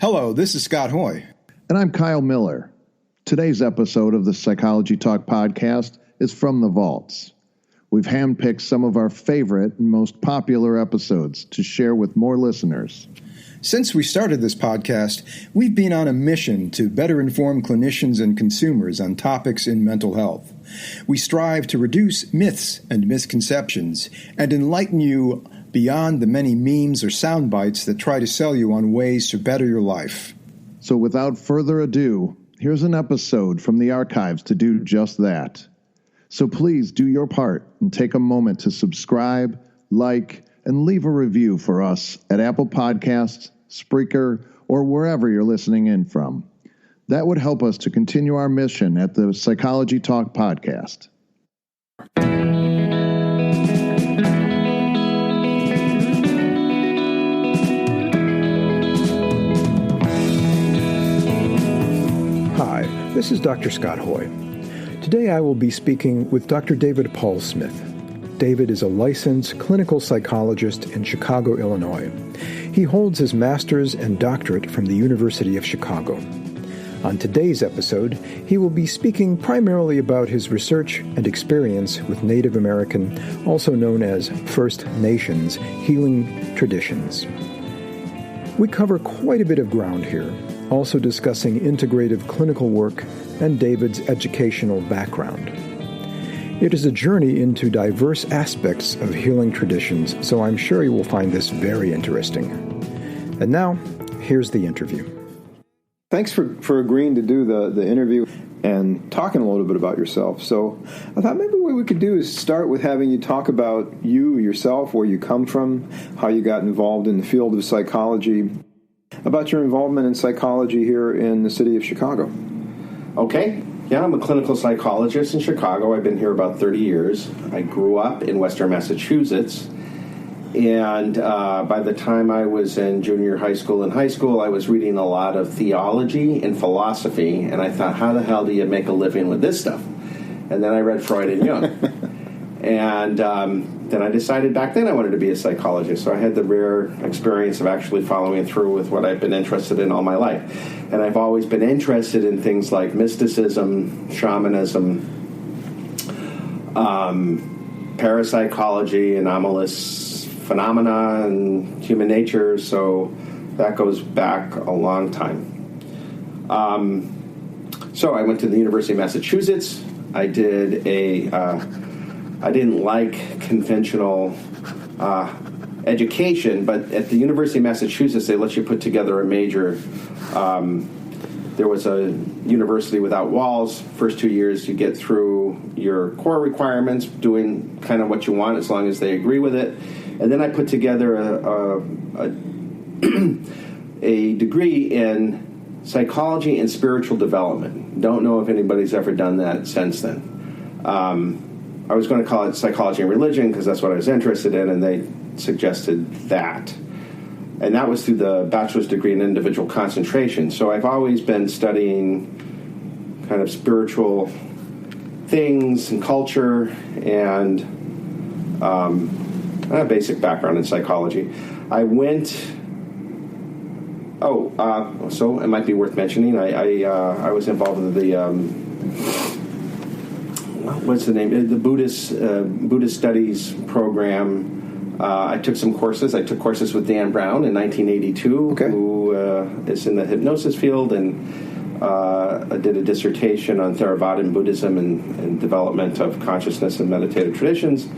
Hello, this is Scott Hoy. And I'm Kyle Miller. Today's episode of the Psychology Talk podcast is from the vaults. We've handpicked some of our favorite and most popular episodes to share with more listeners. Since we started this podcast, we've been on a mission to better inform clinicians and consumers on topics in mental health. We strive to reduce myths and misconceptions and enlighten you beyond the many memes or sound bites that try to sell you on ways to better your life. So without further ado, here's an episode from the archives to do just that. So please do your part and take a moment to subscribe, like, and leave a review for us at Apple Podcasts, Spreaker, or wherever you're listening in from. That would help us to continue our mission at the Psychology Talk podcast. Hi, this is Dr. Scott Hoy. Today I will be speaking with Dr. David Paul Smith. David is a licensed clinical psychologist in Chicago, Illinois. He holds his master's and doctorate from the University of Chicago. On today's episode, he will be speaking primarily about his research and experience with Native American, also known as First Nations, healing traditions. We cover quite a bit of ground here, also discussing integrative clinical work and David's educational background. It is a journey into diverse aspects of healing traditions, so I'm sure you will find this very interesting. And now, here's the interview. Thanks for agreeing to do the interview and talking a little bit about yourself. So I thought maybe what we could do is start with having you talk about yourself, where you come from, how you got involved in the field of psychology, about your involvement in psychology here in the city of Chicago. Okay. Yeah, I'm a clinical psychologist in Chicago. I've been here about 30 years. I grew up in Western Massachusetts. And by the time I was in junior high school and high school, I was reading a lot of theology and philosophy. And I thought, how the hell do you make a living with this stuff? And then I read Freud and Jung. And then I decided back then I wanted to be a psychologist. So I had the rare experience of actually following through with what I've been interested in all my life. And I've always been interested in things like mysticism, shamanism, parapsychology, anomalous phenomena, and human nature. So that goes back a long time. So I went to the University of Massachusetts. I did I didn't like conventional education, but at the University of Massachusetts, they let you put together a major. There was a university without walls. First 2 years, you get through your core requirements, doing kind of what you want as long as they agree with it. And then I put together a degree in psychology and spiritual development. Don't know if anybody's ever done that since then. I was going to call it psychology and religion because that's what I was interested in, and they suggested that. And that was through the bachelor's degree in individual concentration. So I've always been studying kind of spiritual things and culture and a basic background in psychology. I went... so it might be worth mentioning, I was involved with the... what's the name? The Buddhist Studies program. I took some courses. I took courses with Dan Brown in 1982, who is in the hypnosis field, and I did a dissertation on Theravadan Buddhism and development of consciousness and meditative traditions.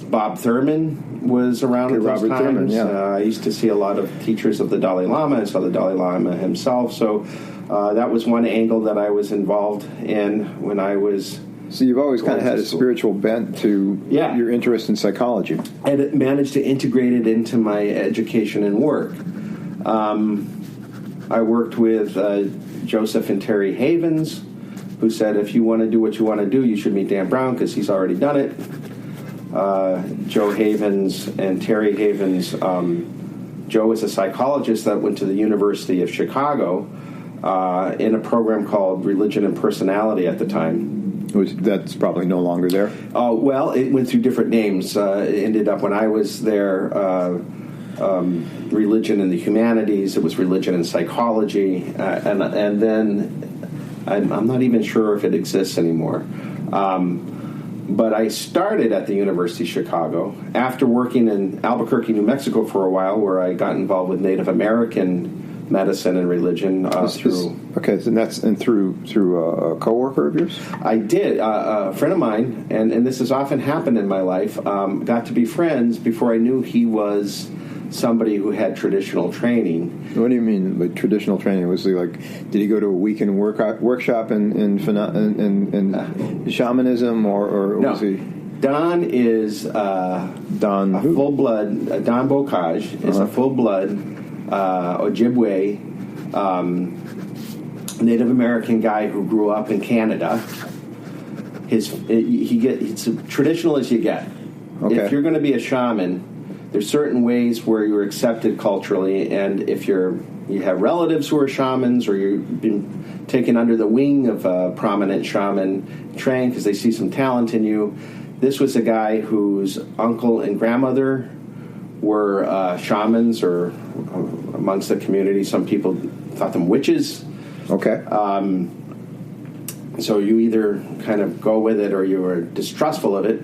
Bob Thurman was around at those times. Thurman, yeah. I used to see a lot of teachers of the Dalai Lama. I saw the Dalai Lama himself. So that was one angle that I was involved in when I was... So you've always kind of had a spiritual bent to your interest in psychology. And managed to integrate it into my education and work. I worked with Joseph and Terry Havens, who said, if you want to do what you want to do, you should meet Dan Brown because he's already done it. Joe Havens and Terry Havens. Joe is a psychologist that went to the University of Chicago in a program called Religion and Personality at the time. That's probably no longer there? Well, it went through different names. It ended up, when I was there, religion in the humanities. It was religion in psychology, and then I'm not even sure if it exists anymore. But I started at the University of Chicago after working in Albuquerque, New Mexico for a while, where I got involved with Native American medicine and religion through a coworker of yours? I did. A friend of mine, and this has often happened in my life, got to be friends before I knew he was somebody who had traditional training. What do you mean by traditional training? Was he like, did he go to a weekend workshop in shamanism, or no. was he? Don is Don a full-blood, Don Bocage is a full-blood Ojibwe Native American guy who grew up in Canada. It's as traditional as you get. Okay. If you're going to be a shaman, there's certain ways where you're accepted culturally, and if you have relatives who are shamans, or you've been taken under the wing of a prominent shaman, trained because they see some talent in you. This was a guy whose uncle and grandmother were shamans, or amongst the community, some people thought them witches. Okay. So you either kind of go with it or you were distrustful of it.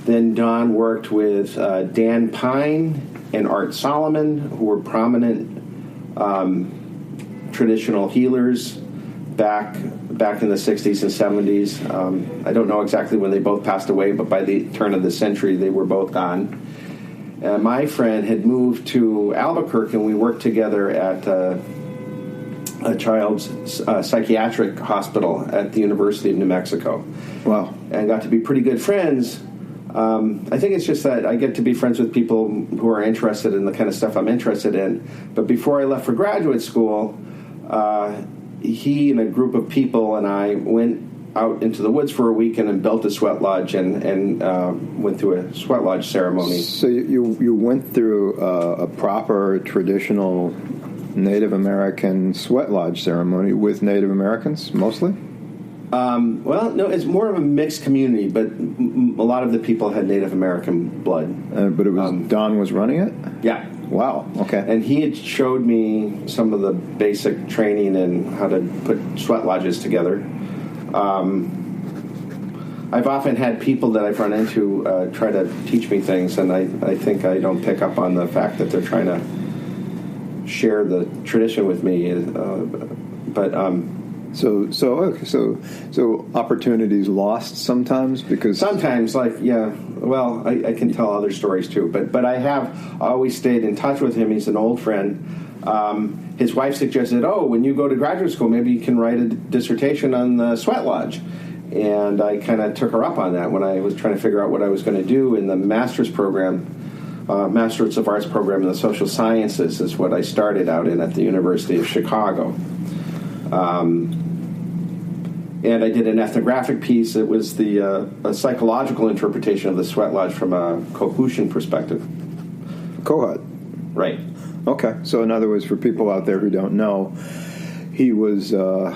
Then Don worked with Dan Pine and Art Solomon, who were prominent traditional healers back in the 60s and 70s. I don't know exactly when they both passed away, but by the turn of the century, they were both gone. My friend had moved to Albuquerque, and we worked together at a child's psychiatric hospital at the University of New Mexico. Wow. And got to be pretty good friends. I think it's just that I get to be friends with people who are interested in the kind of stuff I'm interested in. But before I left for graduate school, he and a group of people and I went out into the woods for a weekend and built a sweat lodge and went through a sweat lodge ceremony. So you went through a proper traditional Native American sweat lodge ceremony with Native Americans, mostly? Well, no, it's more of a mixed community, but a lot of the people had Native American blood. But it was Don was running it? Yeah. Wow, okay. And he had showed me some of the basic training and how to put sweat lodges together. I've often had people that I've run into try to teach me things, and I think I don't pick up on the fact that they're trying to share the tradition with me. So opportunities lost sometimes because sometimes, I can tell other stories too. But I have always stayed in touch with him. He's an old friend. His wife suggested, when you go to graduate school, maybe you can write a dissertation on the sweat lodge. And I kind of took her up on that when I was trying to figure out what I was going to do in the master's program. Master's of Arts program in the social sciences is what I started out in at the University of Chicago. And I did an ethnographic piece. It was a psychological interpretation of the sweat lodge from a Kohutian perspective. Kohut. Right. Okay. So in other words, for people out there who don't know, he was here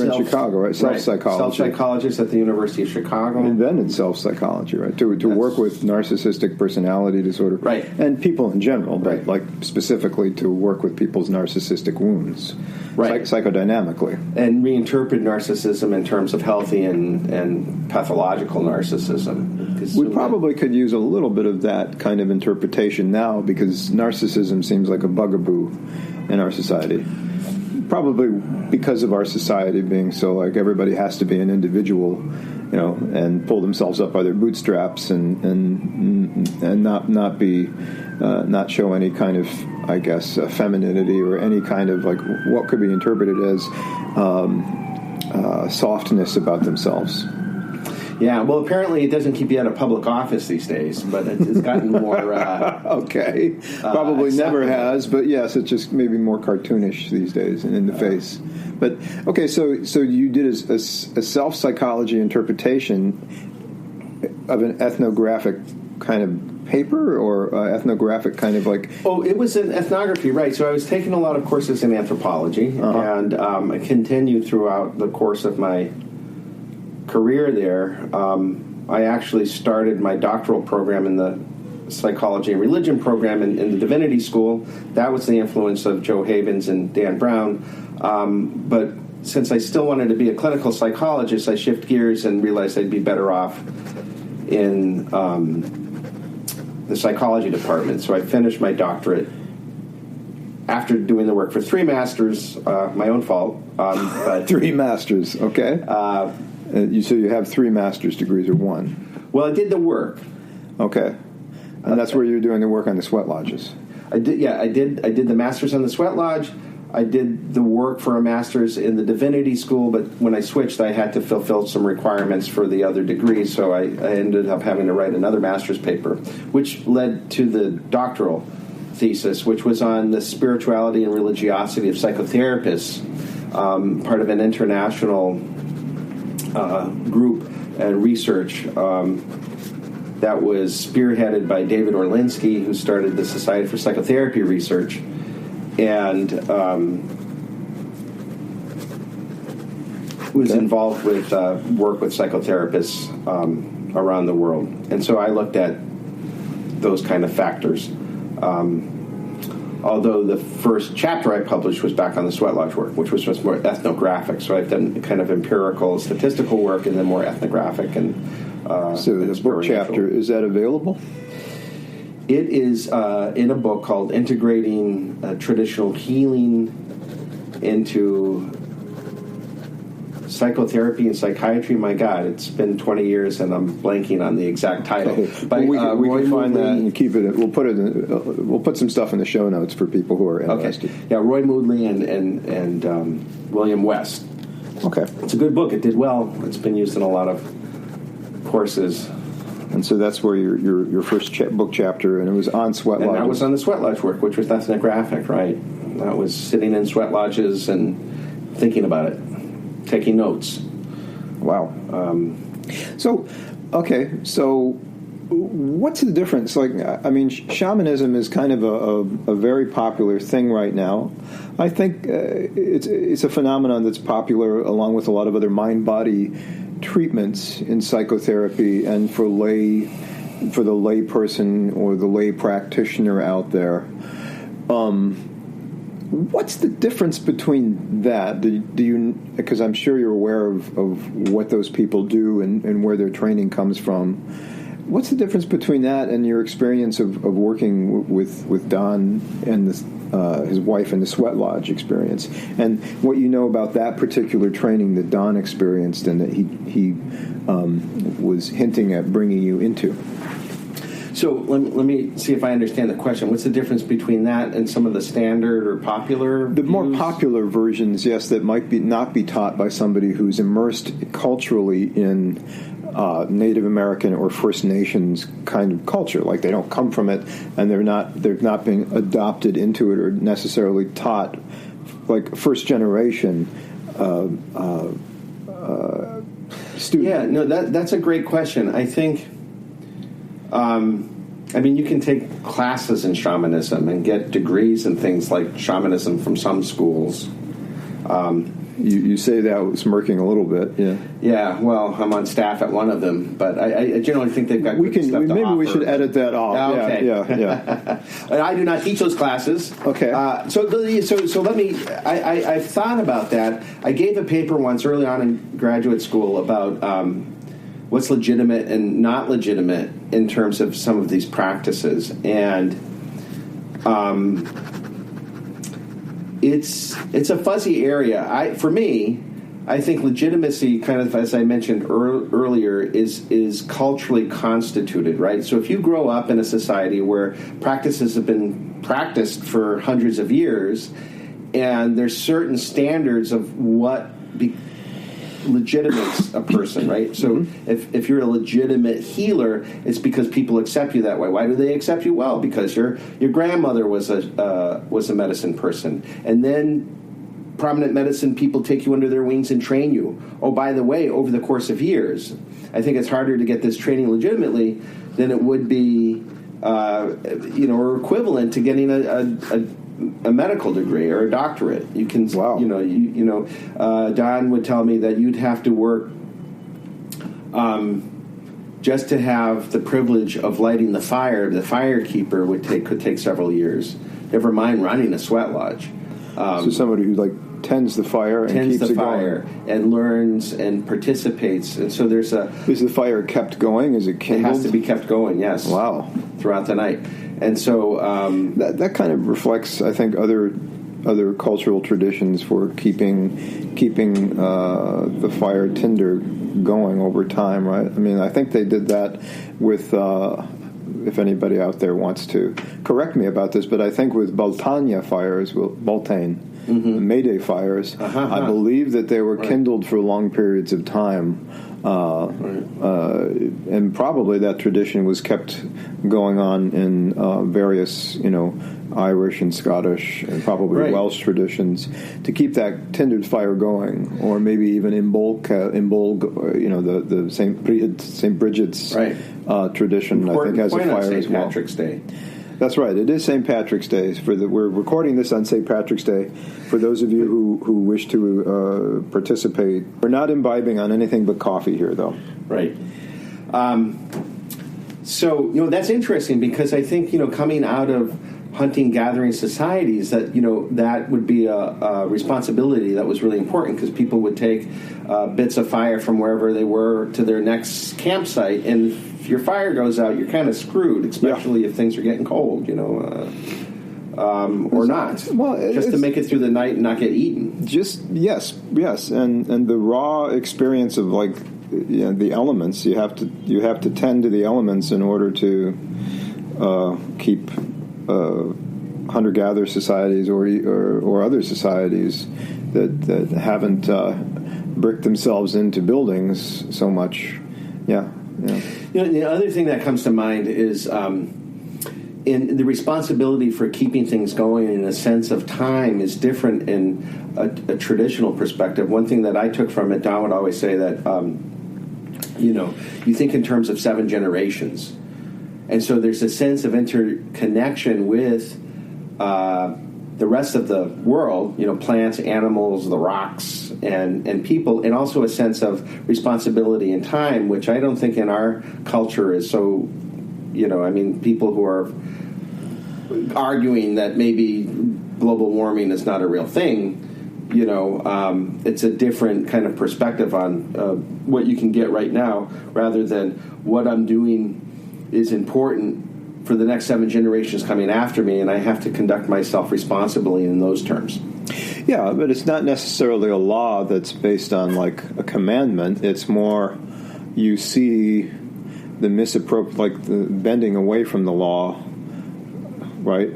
in Chicago, right? Self-psychology. Self-psychologist at the University of Chicago. Invented self-psychology, right? To work with narcissistic personality disorder. Right. And people in general, but right. like specifically to work with people's narcissistic wounds. Right. Psychodynamically. And reinterpret narcissism in terms of healthy and pathological narcissism. We probably could use a little bit of that kind of interpretation now because narcissism seems like a bugaboo in our society. Probably because of our society being so like everybody has to be an individual, and pull themselves up by their bootstraps and not show any kind of, I guess, femininity or any kind of like what could be interpreted as softness about themselves. Yeah, well, apparently it doesn't keep you out of public office these days, but it's gotten more... okay. Probably never has, but yes, it's just maybe more cartoonish these days and in the face. But, okay, so you did a self-psychology interpretation of an ethnographic kind of paper or ethnographic kind of like... Oh, it was an ethnography, right. So I was taking a lot of courses in anthropology, and I continued throughout the course of my career there. I actually started my doctoral program in the psychology and religion program in the divinity school. That was the influence of Joe Havens and Dan Brown. But since I still wanted to be a clinical psychologist, I shift gears and realized I'd be better off in the psychology department. So I finished my doctorate after doing the work for 3 masters, my own fault. But 3 masters, okay. So you have 3 master's degrees or 1? Well, I did the work. Okay. And that's where you're doing the work on the sweat lodges. I did the master's on the sweat lodge. I did the work for a master's in the divinity school, but when I switched, I had to fulfill some requirements for the other degrees, so I ended up having to write another master's paper, which led to the doctoral thesis, which was on the spirituality and religiosity of psychotherapists, part of an international group and research that was spearheaded by David Orlinsky, who started the Society for Psychotherapy Research, and was involved with work with psychotherapists around the world. And so I looked at those kind of factors. Although the first chapter I published was back on the sweat lodge work, which was just more ethnographic. So I've done kind of empirical, statistical work, and then more ethnographic. And so the book chapter, is that available? It is in a book called Integrating Traditional Healing into Psychotherapy and Psychiatry. My God, it's been 20 years and I'm blanking on the exact title. Okay. But we can find that and keep it. We'll put it. We'll put some stuff in the show notes for people who are interested. Okay. Yeah, Roy Moodley and William West. Okay. It's a good book. It did well. It's been used in a lot of courses. And so that's where your first book chapter, and it was on sweat lodges. And that was on the sweat lodge work, which was ethnographic, right? That was sitting in sweat lodges and thinking about it, taking notes. Wow. So what's the difference? Like, I mean, shamanism is kind of a very popular thing right now. I think it's a phenomenon that's popular along with a lot of other mind-body treatments in psychotherapy, and for the lay person or the lay practitioner out there. What's the difference between that? Do you? Because I'm sure you're aware of what those people do and where their training comes from. What's the difference between that and your experience of working with Don and his wife in the sweat lodge experience, and what you know about that particular training that Don experienced and that he was hinting at bringing you into? So let me see if I understand the question. What's the difference between that and some of the standard or popular The more popular versions, yes, that might not be taught by somebody who's immersed culturally in Native American or First Nations kind of culture. Like, they don't come from it, and they're not being adopted into it or necessarily taught, like first generation student. Yeah, no, that's a great question. I think, I mean, you can take classes in shamanism and get degrees in things like shamanism from some schools. You say that smirking a little bit, yeah. Yeah, well, I'm on staff at one of them, but I generally think they've got good stuff to offer. Maybe we should edit that off. Okay. Yeah. I do not teach those classes. Okay. So let me. I've thought about that. I gave a paper once early on in graduate school about what's legitimate and not legitimate in terms of some of these practices, and it's a fuzzy area. For me, I think legitimacy, kind of as I mentioned earlier, is culturally constituted, right? So if you grow up in a society where practices have been practiced for hundreds of years, and there's certain standards of what legitimates a person, right? So if you're a legitimate healer, it's because people accept you that way. Why do they accept you? Well, because your grandmother was a medicine person, and then prominent medicine people take you under their wings and train you. Oh, by the way, over the course of years, I think it's harder to get this training legitimately than it would be, or equivalent to getting a medical degree or a doctorate. You can, Don would tell me that you'd have to work just to have the privilege of lighting the firekeeper could take several years. Never mind running a sweat lodge. So somebody who tends the fire and keeps it going, and learns and participates, and so there's a. Is the fire kept going? Is it kindled? It has to be kept going. Yes. Wow. Throughout the night, and so that kind of reflects, I think, other cultural traditions for keeping the fire tinder going over time, right? I mean, I think they did that with. If anybody out there wants to correct me about this, but I think with Beltane fires, Beltane, Mayday fires, I believe that they were kindled for long periods of time, and probably that tradition was kept going on in various, Irish and Scottish and probably Welsh traditions to keep that tindered fire going, or maybe even in Bolg, the St. Bridget's tradition. Important, I think has a fire as well. St. Patrick's Day. That's right. It is St. Patrick's Day. We're recording this on St. Patrick's Day. For those of you who wish to participate, we're not imbibing on anything but coffee here, though. Right. So that's interesting because I think coming out of hunting-gathering societies, that that would be a responsibility that was really important, because people would take bits of fire from wherever they were to their next campsite, and if your fire goes out, you're kind of screwed, especially if things are getting cold, or not. Well, just to make it through the night and not get eaten. Yes, and the raw experience of the elements. You have to tend to the elements in order to keep. Hunter-gatherer societies or other societies that haven't bricked themselves into buildings so much. Yeah. The other thing that comes to mind is in the responsibility for keeping things going in a sense of time is different in a traditional perspective. One thing that I took from it, Don would always say that you think in terms of 7 generations. And so there's a sense of interconnection with the rest of the world, plants, animals, the rocks, and people, and also a sense of responsibility and time, which I don't think in our culture is so, people who are arguing that maybe global warming is not a real thing, it's a different kind of perspective on what you can get right now, rather than what I'm doing is important for the next 7 generations coming after me, and I have to conduct myself responsibly in those terms. Yeah, but it's not necessarily a law that's based on a commandment. It's more you see the the bending away from the law, right?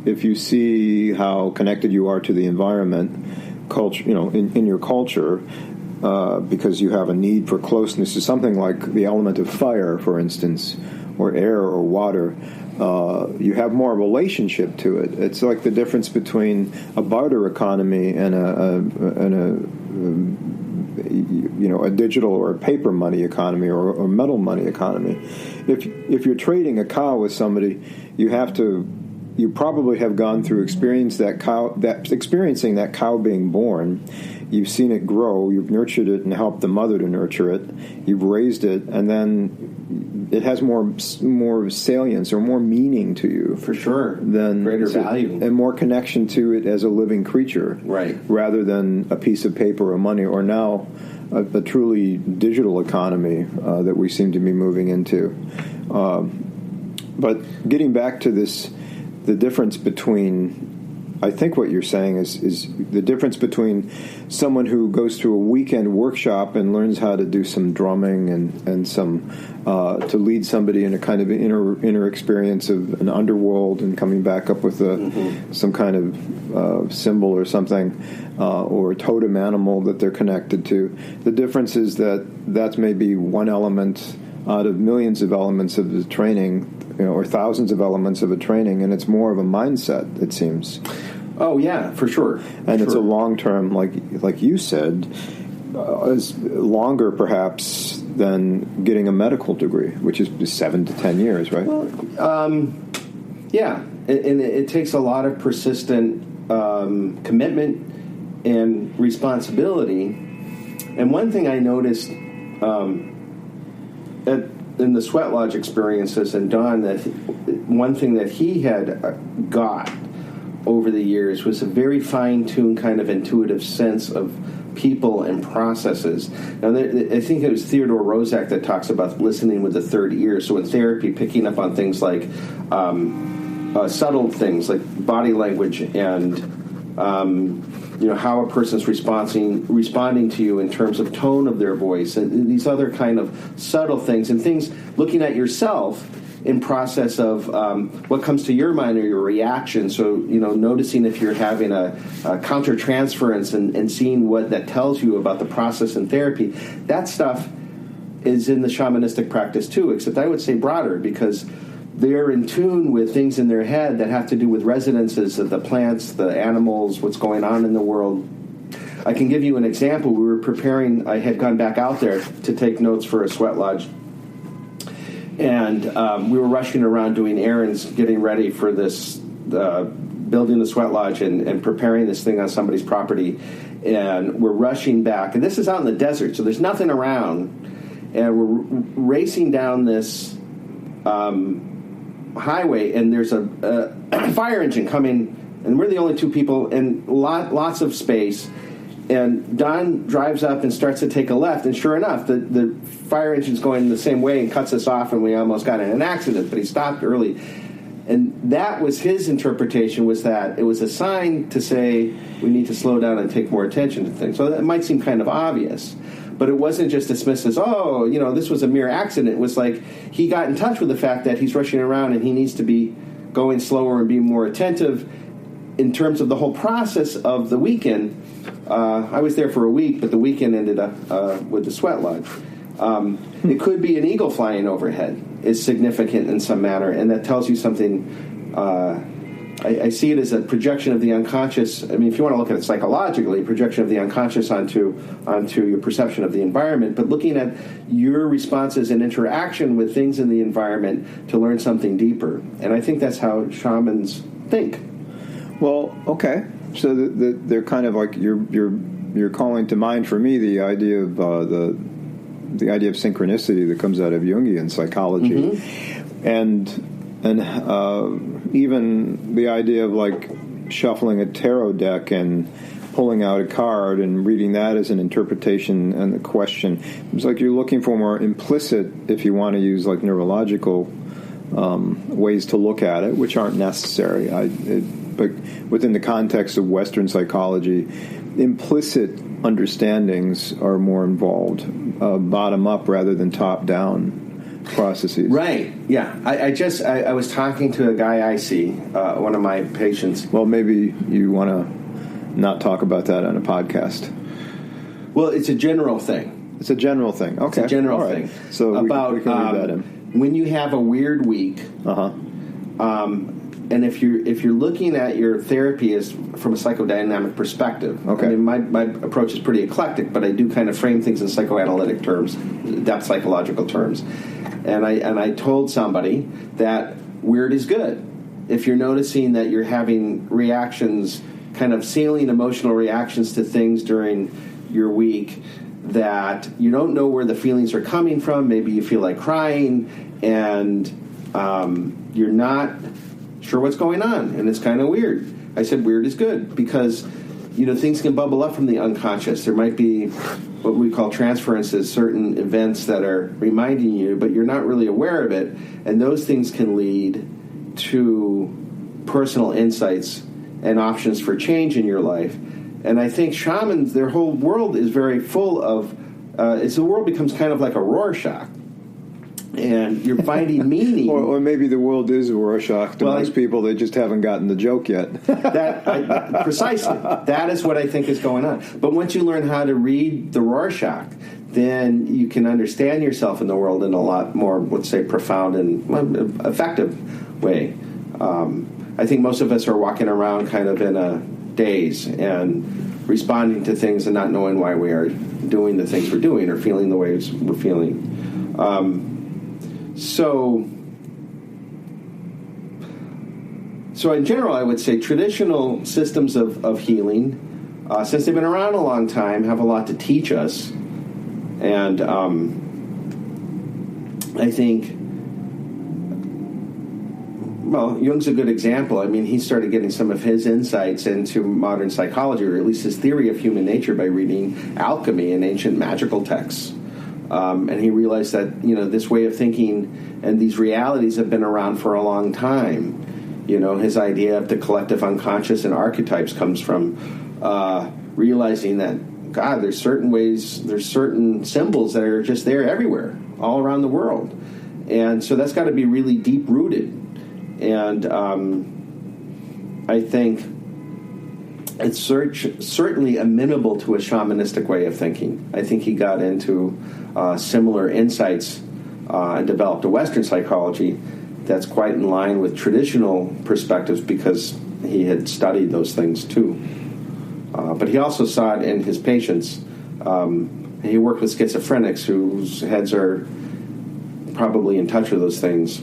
If you see how connected you are to the environment, culture, in your culture. Because you have a need for closeness to something like the element of fire, for instance, or air or water, you have more relationship to it. It's like the difference between a barter economy and a digital or a paper money economy or metal money economy. If you're trading a cow with somebody, you probably have gone through experiencing that cow being born. You've seen it grow, you've nurtured it and helped the mother to nurture it, you've raised it, and then it has more salience or more meaning to you. For sure. Than greater value. And more connection to it as a living creature. Right. Rather than a piece of paper or money, or now a truly digital economy that we seem to be moving into. But getting back to this, the difference between... I think what you're saying is the difference between someone who goes through a weekend workshop and learns how to do some drumming and some to lead somebody in a kind of inner experience of an underworld and coming back up with some kind of symbol or something or a totem animal that they're connected to. The difference is that's maybe one element out of millions of elements of the training, or thousands of elements of a training, and it's more of a mindset, it seems. Oh yeah, for sure. And it's a long term, like you said, is longer perhaps than getting a medical degree, which is 7 to 10 years, right? Well, yeah, and it takes a lot of persistent commitment and responsibility. And one thing I noticed in the sweat lodge experiences and Don, that one thing that he had got over the years was a very fine-tuned kind of intuitive sense of people and processes. Now, I think it was Theodore Roszak that talks about listening with the third ear. So in therapy, picking up on things like subtle things like body language and how a person's responding to you in terms of tone of their voice, and these other kind of subtle things, and things looking at yourself in process of what comes to your mind or your reaction. So, noticing if you're having a counter-transference and seeing what that tells you about the process in therapy. That stuff is in the shamanistic practice too, except I would say broader, because they're in tune with things in their head that have to do with resonances of the plants, the animals, what's going on in the world. I can give you an example. We were preparing, I had gone back out there to take notes for a sweat lodge. And we were rushing around doing errands, getting ready for this, building the sweat lodge and preparing this thing on somebody's property. And we're rushing back. And this is out in the desert, so there's nothing around. And we're racing down this highway, and there's a fire engine coming, and we're the only two people, and lots of space. And Don drives up and starts to take a left, and sure enough, the fire engine's going the same way and cuts us off, and we almost got in an accident, but he stopped early. And that was his interpretation, was that it was a sign to say we need to slow down and take more attention to things. So that might seem kind of obvious, but it wasn't just dismissed as, this was a mere accident. It was like he got in touch with the fact that he's rushing around and he needs to be going slower and being more attentive in terms of the whole process of the weekend. I was there for a week, but the weekend ended up with the sweat lodge. It could be an eagle flying overhead is significant in some manner, and that tells you something. I see it as a projection of the unconscious. I mean, if you want to look at it psychologically, projection of the unconscious onto your perception of the environment, but looking at your responses and interaction with things in the environment to learn something deeper. And I think that's how shamans think. Well, okay. So they're kind of like you're calling to mind for me the idea of the idea of synchronicity that comes out of Jungian psychology, mm-hmm. and even the idea of like shuffling a tarot deck and pulling out a card and reading that as an interpretation and the question. It's like you're looking for more implicit, if you want to use like neurological ways to look at it, which aren't necessary. But within the context of Western psychology, implicit understandings are more involved, bottom up rather than top down processes. Right. Yeah. I was talking to a guy I see, one of my patients. Well, maybe you want to not talk about that on a podcast. Well, it's a general thing. It's a general thing. Okay. It's a general thing. So about we can read that in. When you have a weird week. And if you're looking at your therapy as from a psychodynamic perspective, okay. I mean, my approach is pretty eclectic, but I do kind of frame things in psychoanalytic terms, depth psychological terms. And I told somebody that weird is good. If you're noticing that you're having reactions, kind of salient emotional reactions to things during your week, that you don't know where the feelings are coming from, maybe you feel like crying, and you're not sure what's going on, and it's kind of weird. I said weird is good because, things can bubble up from the unconscious. There might be what we call transferences, certain events that are reminding you, but you're not really aware of it, and those things can lead to personal insights and options for change in your life. And I think shamans, their whole world is very full of, the world becomes kind of like a Rorschach. And you're finding meaning. or maybe the world is a Rorschach to most people. They just haven't gotten the joke yet. Precisely. That is what I think is going on. But once you learn how to read the Rorschach, then you can understand yourself in the world in a lot more, let's say, profound and effective way. I think most of us are walking around kind of in a daze and responding to things and not knowing why we are doing the things we're doing or feeling the ways we're feeling. So in general, I would say traditional systems of healing, since they've been around a long time, have a lot to teach us. And I think, well, Jung's a good example. I mean, he started getting some of his insights into modern psychology, or at least his theory of human nature, by reading alchemy and ancient magical texts. And he realized that, this way of thinking and these realities have been around for a long time. His idea of the collective unconscious and archetypes comes from realizing that, God, there's certain symbols that are just there everywhere, all around the world. And so that's got to be really deep-rooted. And I think it's certainly amenable to a shamanistic way of thinking. I think he got into similar insights and developed a Western psychology that's quite in line with traditional perspectives because he had studied those things too. But he also saw it in his patients. He worked with schizophrenics whose heads are probably in touch with those things,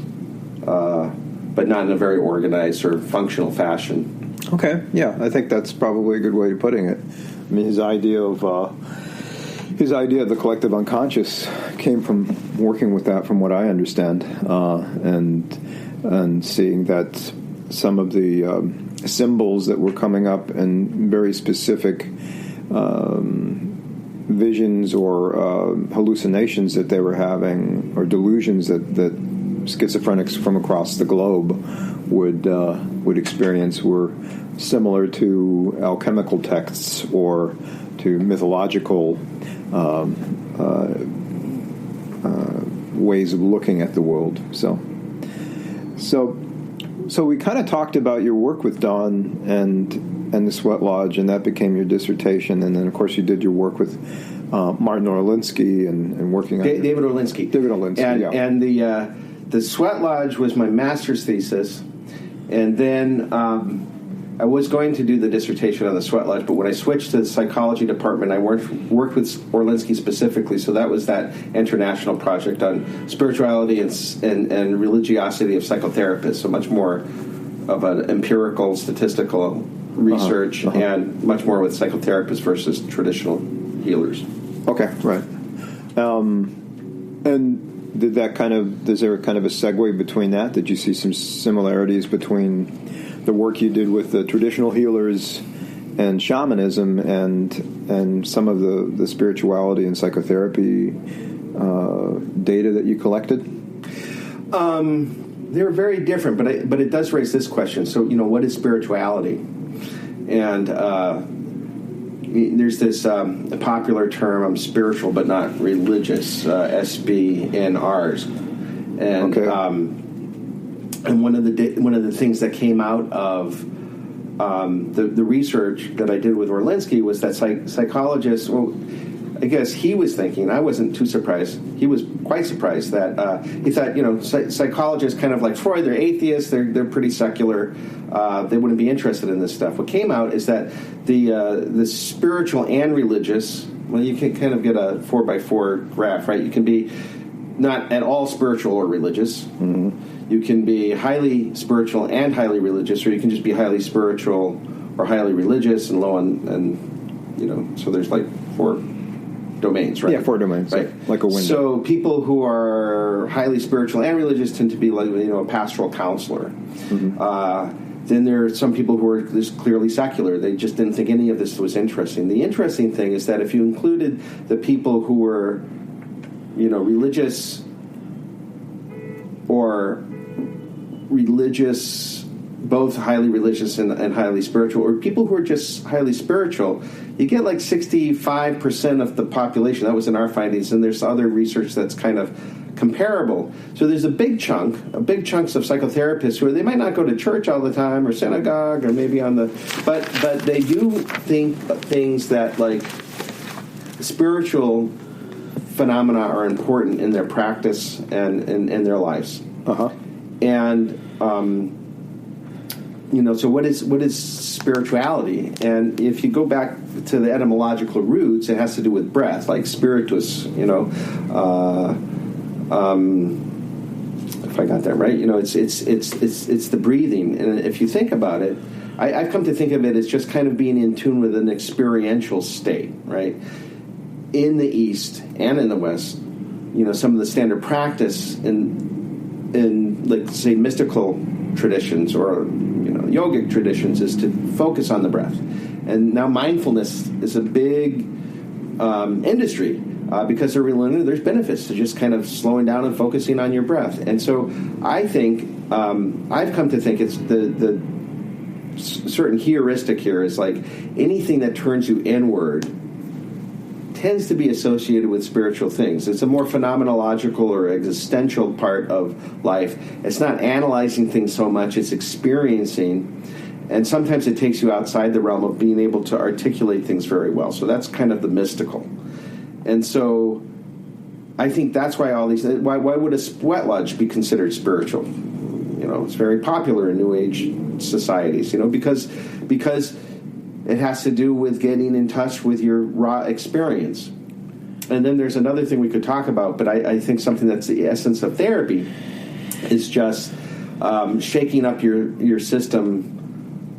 but not in a very organized or functional fashion. Okay, yeah, I think that's probably a good way of putting it. I mean, his idea of the collective unconscious came from working with that, from what I understand, and seeing that some of the symbols that were coming up and very specific visions or hallucinations that they were having, or delusions that schizophrenics from across the globe would experience, were similar to alchemical texts or to mythological ways of looking at the world. So we kind of talked about your work with Dawn and the Sweat Lodge, and that became your dissertation. And then, of course, you did your work with Martin Orlinsky and working on David Orlinsky. David Orlinsky, yeah. And the Sweat Lodge was my master's thesis, and then I was going to do the dissertation on the Sweat Lodge, but when I switched to the psychology department, I worked with Orlinsky specifically, so that was that international project on spirituality and religiosity of psychotherapists, so much more of an empirical, statistical research, and much more with psychotherapists versus traditional healers. Okay, right. And is there kind of a segue between that? Did you see some similarities between the work you did with the traditional healers and shamanism and some of the spirituality and psychotherapy data that you collected? They're very different, but it does raise this question. So, what is spirituality? And there's this popular term, spiritual but not religious, SBNRs. And okay. And one of the things that came out of the research that I did with Orlinsky was that psychologists, well, I guess he was thinking, I wasn't too surprised, he was quite surprised that he thought, psychologists, kind of like Freud, they're atheists, they're pretty secular, they wouldn't be interested in this stuff. What came out is that the spiritual and religious, well, you can kind of get a 4x4 graph, right? You can be not at all spiritual or religious. Mm-hmm. You can be highly spiritual and highly religious, or you can just be highly spiritual or highly religious and low on, so there's like 4 domains, right? Yeah, 4 domains, right? Like a window. So people who are highly spiritual and religious tend to be like, a pastoral counselor. Mm-hmm. Then there are some people who are just clearly secular. They just didn't think any of this was interesting. The interesting thing is that if you included the people who were, religious or religious, both highly religious and highly spiritual, or people who are just highly spiritual, you get like 65% of the population. That was in our findings, and there's other research that's kind of comparable. So there's a big chunks of psychotherapists who they might not go to church all the time or synagogue or maybe but they do think things that like spiritual phenomena are important in their practice and in their lives. And so what is spirituality? And if you go back to the etymological roots, it has to do with breath, like spiritus. If I got that right, it's the breathing. And if you think about it, I've come to think of it as just kind of being in tune with an experiential state, right? In the East and in the West, some of the standard practice in like, say, mystical traditions or yogic traditions is to focus on the breath. And now mindfulness is a big industry because there's benefits to just kind of slowing down and focusing on your breath. And so I think I've come to think it's the certain heuristic here is like anything that turns you inward tends to be associated with spiritual things. It's a more phenomenological or existential part of life. It's not analyzing things so much, it's experiencing. And sometimes it takes you outside the realm of being able to articulate things very well. So that's kind of the mystical. And so I think that's why why would a sweat lodge be considered spiritual? It's very popular in New Age societies, because it has to do with getting in touch with your raw experience. And then there's another thing we could talk about, but I think something that's the essence of therapy is just shaking up your system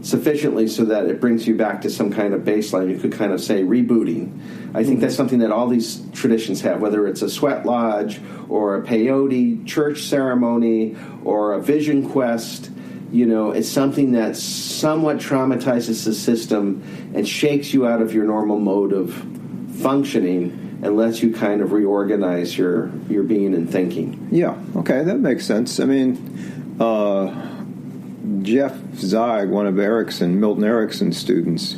sufficiently so that it brings you back to some kind of baseline. You could kind of say rebooting. I think that's something that all these traditions have, whether it's a sweat lodge or a peyote church ceremony or a vision quest. It's something that somewhat traumatizes the system and shakes you out of your normal mode of functioning and lets you kind of reorganize your being and thinking. Yeah, okay, that makes sense. I mean, Jeff Zeig, one of Milton Erickson's students,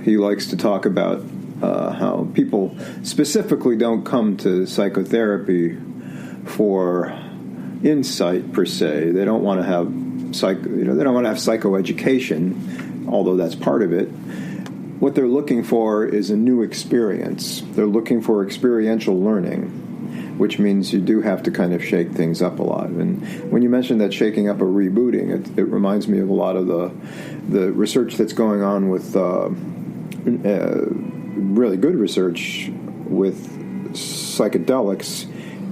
he likes to talk about how people specifically don't come to psychotherapy for insight per se. They don't want to have they don't want to have psychoeducation, although that's part of it. What they're looking for is a new experience. They're looking for experiential learning, which means you do have to kind of shake things up a lot. And when you mentioned that shaking up or rebooting, it reminds me of a lot of the research that's going on with really good research with psychedelics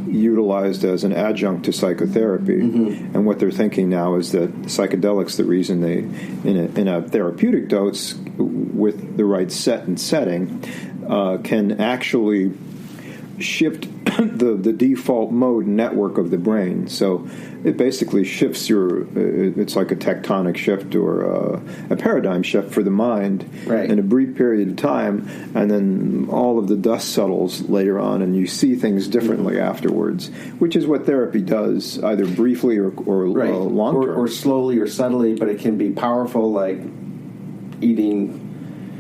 utilized as an adjunct to psychotherapy. Mm-hmm. And what they're thinking now is that psychedelics, the reason they, in a therapeutic dose with the right set and setting, can actually shift the default mode network of the brain. So it basically shifts it's like a tectonic shift or a paradigm shift for the mind in a brief period of time, and then all of the dust settles later on and you see things differently afterwards, which is what therapy does, either briefly or long term. Or slowly or subtly, but it can be powerful, like eating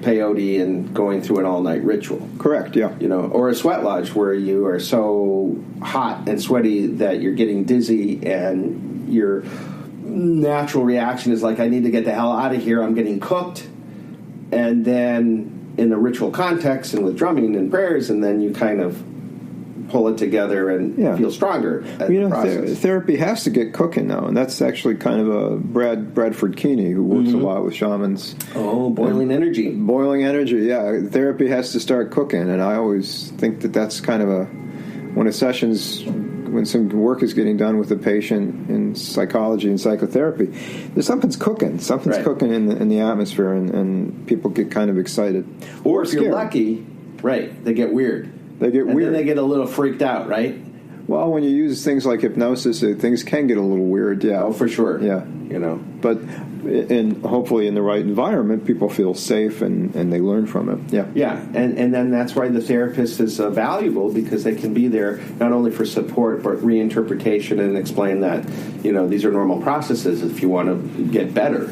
peyote and going through an all-night ritual. Correct, yeah. Or a sweat lodge where you are so hot and sweaty that you're getting dizzy and your natural reaction is like, I need to get the hell out of here, I'm getting cooked. And then in the ritual context and with drumming and prayers, and then you kind of pull it together and feel stronger. Therapy has to get cooking now, and that's actually kind of a Bradford Keeney, who works a lot with shamans. Oh, boiling energy. Boiling energy, yeah. Therapy has to start cooking, and I always think that's kind of when some work is getting done with a patient in psychology and psychotherapy, something's cooking. Something's cooking in the atmosphere, and people get kind of excited. Or if you're lucky, they get weird. They get weird. Then they get a little freaked out, right? Well, when you use things like hypnosis, things can get a little weird, yeah. Oh, for sure. Yeah. But hopefully in the right environment, people feel safe and they learn from it. Yeah. Yeah, and then that's why the therapist is valuable, because they can be there not only for support, but reinterpretation and explain that, these are normal processes if you want to get better.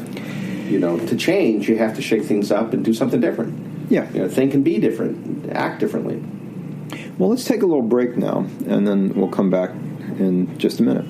To change, you have to shake things up and do something different. Yeah. Think and be different, act differently. Well, let's take a little break now, and then we'll come back in just a minute.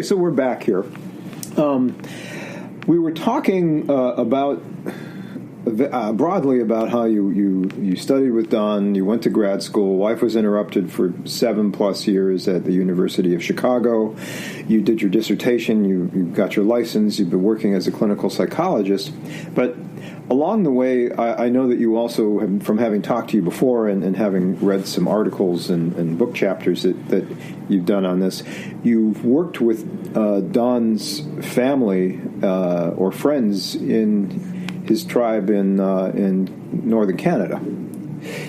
so we're back here. We were talking about broadly about how you studied with Don, you went to grad school, wife was interrupted for 7+ years at the University of Chicago, you did your dissertation, you got your license, you've been working as a clinical psychologist, but along the way, I know that you also, from having talked to you before and having read some articles and book chapters that you've done on this, you've worked with Don's family or friends in his tribe in northern Canada.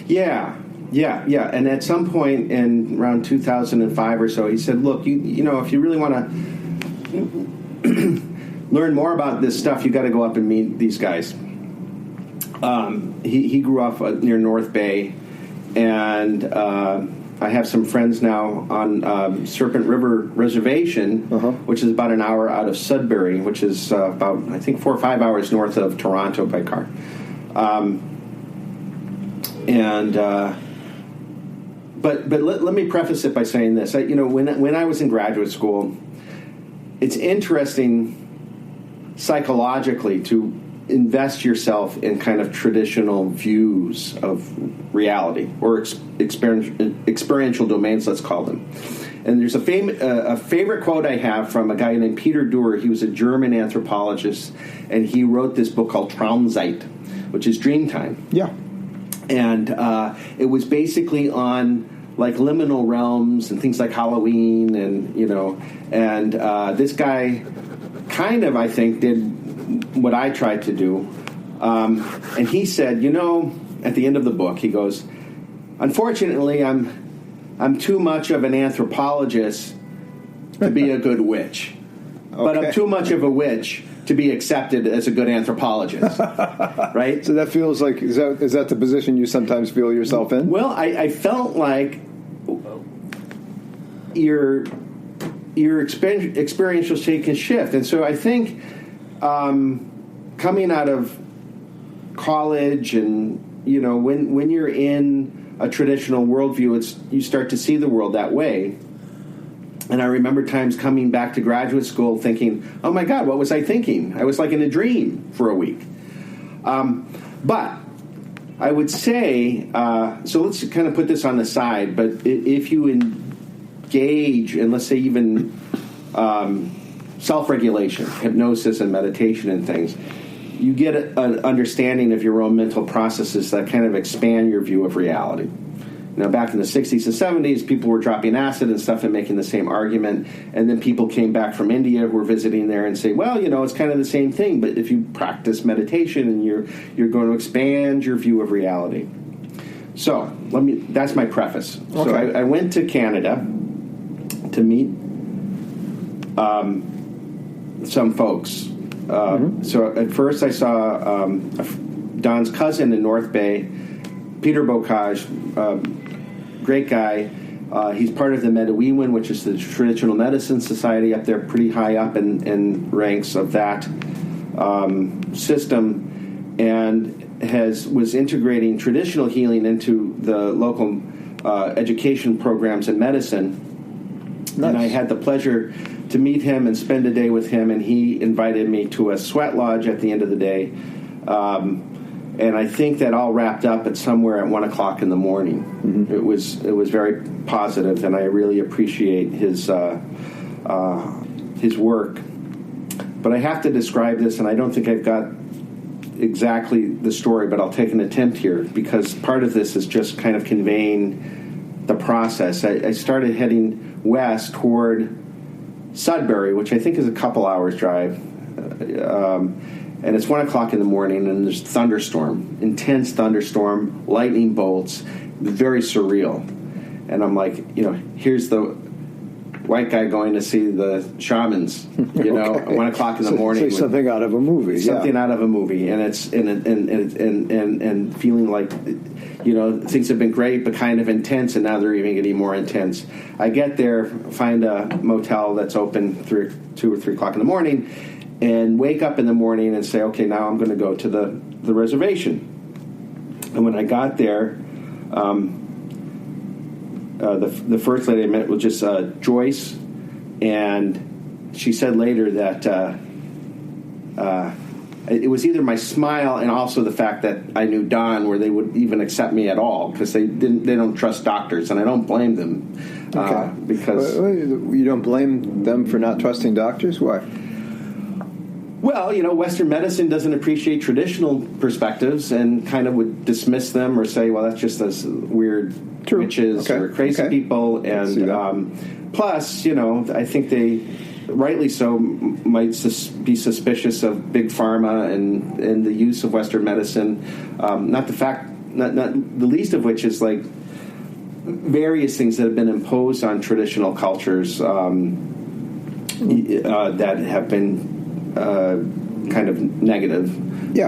Yeah. And at some point in around 2005 or so, he said, look, you know, if you really want to learn more about this stuff, you got to go up and meet these guys. He grew up near North Bay, and I have some friends now on Serpent River Reservation, which is about an hour out of Sudbury, which is about, I think, 4 or 5 hours north of Toronto by car. But let me preface it by saying this. When I was in graduate school, it's interesting psychologically to invest yourself in kind of traditional views of reality or experiential domains, let's call them. And there's a favorite quote I have from a guy named Peter Duer. He was a German anthropologist, and he wrote this book called Traumzeit, which is Dreamtime. Yeah. And it was basically on like liminal realms and things like Halloween, and this guy kind of, I think, did what I tried to do. And he said, at the end of the book, he goes, unfortunately, I'm too much of an anthropologist to be a good witch. Okay. But I'm too much of a witch to be accepted as a good anthropologist. Right? So that feels like, is that the position you sometimes feel yourself in? Well, I felt like your experiential state can shift. And so I think coming out of college and, when you're in a traditional worldview, you start to see the world that way. And I remember times coming back to graduate school thinking, oh my God, what was I thinking? I was like in a dream for a week. But I would say, so let's kind of put this on the side, but if you engage in, let's say, even self-regulation, hypnosis and meditation and things, you get an understanding of your own mental processes that kind of expand your view of reality. Back in the 60s and 70s, people were dropping acid and stuff and making the same argument, and then people came back from India who were visiting there and say, well, it's kind of the same thing, but if you practice meditation and you're going to expand your view of reality. So that's my preface. Okay. So I went to Canada to meet some folks. So at first I saw Don's cousin in North Bay, Peter Bocage, great guy. He's part of the Medewiwin, which is the traditional medicine society up there, pretty high up in ranks of that system, and was integrating traditional healing into the local education programs in medicine. Nice. And I had the pleasure to meet him and spend a day with him, and he invited me to a sweat lodge at the end of the day. And I think that all wrapped up at somewhere at 1 o'clock in the morning. Mm-hmm. It was very positive, and I really appreciate his work. But I have to describe this, and I don't think I've got exactly the story, but I'll take an attempt here, because part of this is just kind of conveying the process. I started heading west toward Sudbury, which I think is a couple hours drive. And it's 1 o'clock in the morning, and there's thunderstorm, intense thunderstorm, lightning bolts, very surreal. And I'm like, here's the white guy going to see the shamans, okay. At 1 o'clock in the morning. So something out of a movie. Something out of a movie. And it's and feeling like, things have been great, but kind of intense, and now they're even getting more intense. I get there, find a motel that's open 2 or 3 o'clock in the morning, and wake up in the morning and say, okay, now I'm going to go to the reservation. And when I got there, the first lady I met was just Joyce and she said later that it was either my smile and also the fact that I knew Don, where they would even accept me at all, because they don't trust doctors, and I don't blame them. Okay. Because you don't blame them for not trusting doctors? Why? Well, Western medicine doesn't appreciate traditional perspectives and kind of would dismiss them or say, well, that's just those weird witches or crazy people. And plus, I think they, rightly so, might be suspicious of big pharma and the use of Western medicine. Not the least of which is like various things that have been imposed on traditional cultures that have been kind of negative,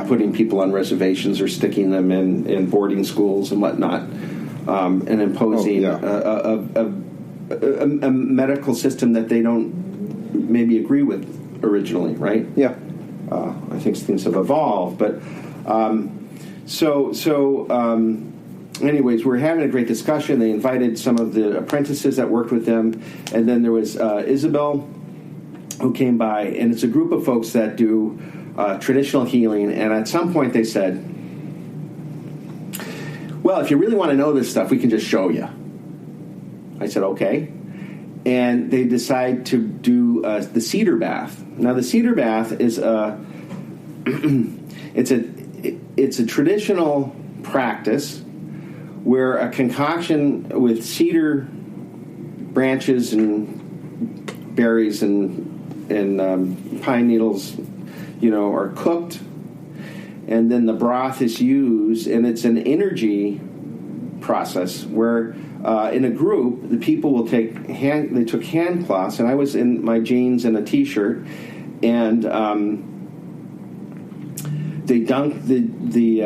putting people on reservations or sticking them in boarding schools and whatnot, and imposing a medical system that they don't maybe agree with originally, right? Yeah. I think things have evolved, but anyways, we were having a great discussion. They invited some of the apprentices that worked with them, and then there was Isabel, who came by, and it's a group of folks that do traditional healing, and at some point they said, well, if you really want to know this stuff, we can just show you. I said, okay. And they decide to do the Cedar Bath. Now, the Cedar Bath is it's a traditional practice where a concoction with cedar branches and berries and pine needles, are cooked, and then the broth is used, and it's an energy process where in a group the people will took hand cloths, and I was in my jeans and a t-shirt, and they dunked the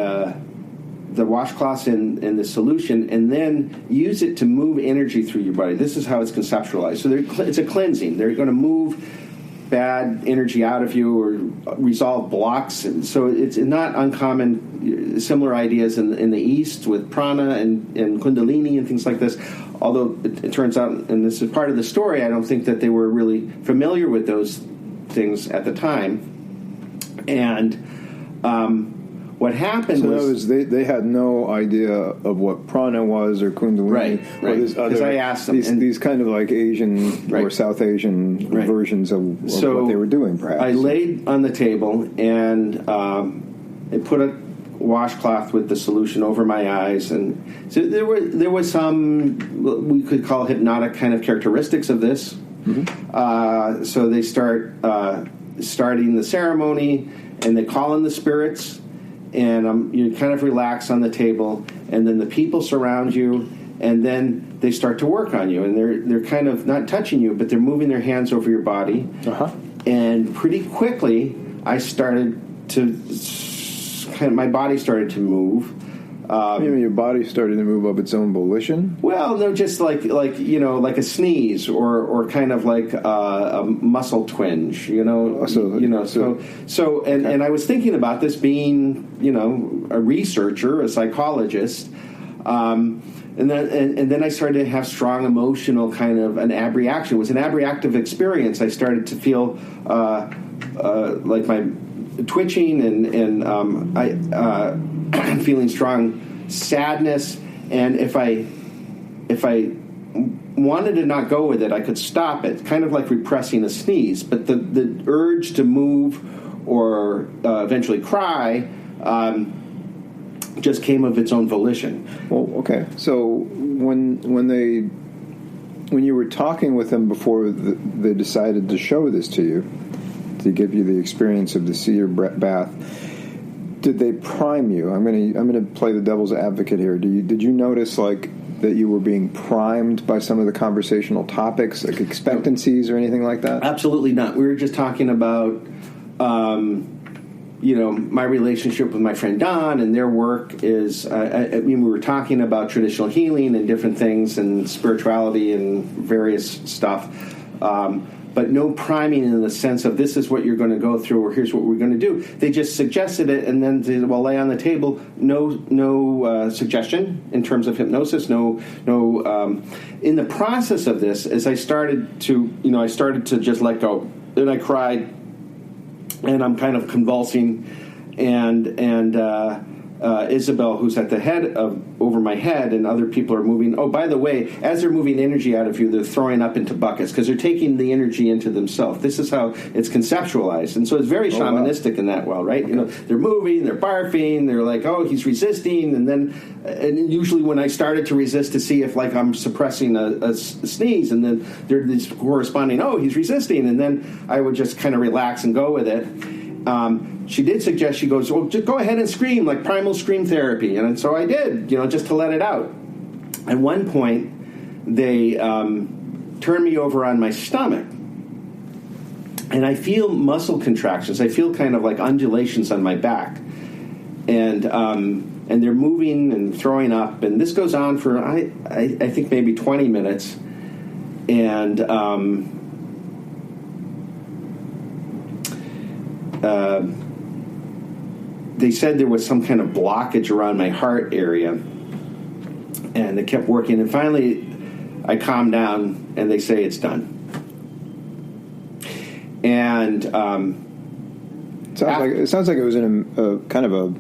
washcloths in the solution and then use it to move energy through your body. This is how it's conceptualized. So it's a cleansing. They're going to move bad energy out of you or resolve blocks. And so it's not uncommon, similar ideas in the East with prana and Kundalini and things like this. Although it turns out, and this is part of the story, I don't think that they were really familiar with those things at the time. And what happened was they had no idea of what prana was or Kundalini, right? Because I asked them these kind of like Asian or South Asian versions of what they were doing. Perhaps I laid on the table and I put a washcloth with the solution over my eyes, and so there was some, we could call hypnotic kind of characteristics of this. Mm-hmm. So they starting the ceremony, and they call in the spirits. And you kind of relax on the table, and then the people surround you, and then they start to work on you, and they're kind of not touching you, but they're moving their hands over your body. And pretty quickly, my body started to move. You mean your body started to move of its own volition? Well, no, just like a sneeze or kind of like a muscle twinge, And I was thinking about this being, a researcher, a psychologist, and then I started to have strong emotional kind of an abreaction. It was an abreactive experience. I started to feel like my twitching and feeling strong sadness, and if I wanted to not go with it, I could stop it, kind of like repressing a sneeze. But the urge to move or eventually cry just came of its own volition. Well, okay. So when you were talking with them before they decided to show this to you, to give you the experience of the Cedar Bath, did they prime you? I'm going to play the devil's advocate here. Did you notice like that you were being primed by some of the conversational topics, like expectancies or anything like that? Absolutely not. We were just talking about my relationship with my friend Don, and their work is, we were talking about traditional healing and different things and spirituality and various stuff. But no priming in the sense of this is what you're going to go through or here's what we're going to do. They just suggested it, and then they lay on the table. No suggestion in terms of hypnosis. No. In the process of this, as I started to just let go. and I cried, and I'm kind of convulsing, and Isabel, who's at the head over my head, and other people are moving. Oh, by the way, as they're moving energy out of you, they're throwing up into buckets because they're taking the energy into themselves. This is how it's conceptualized, and so it's very shamanistic in that well, right? Okay. You know, they're moving, they're barfing, they're like, oh, he's resisting, and usually when I started to resist to see if like I'm suppressing a sneeze, and then they're this corresponding, oh, he's resisting, and then I would just kind of relax and go with it. She did suggest, she goes, well, just go ahead and scream, like primal scream therapy. And so I did, just to let it out. At one point, they turned me over on my stomach. And I feel muscle contractions. I feel kind of like undulations on my back. And they're moving and throwing up. And this goes on for, I think, maybe 20 minutes. And they said there was some kind of blockage around my heart area, and they kept working, and finally I calmed down, and they say it's done. And it sounds like it was in a kind of a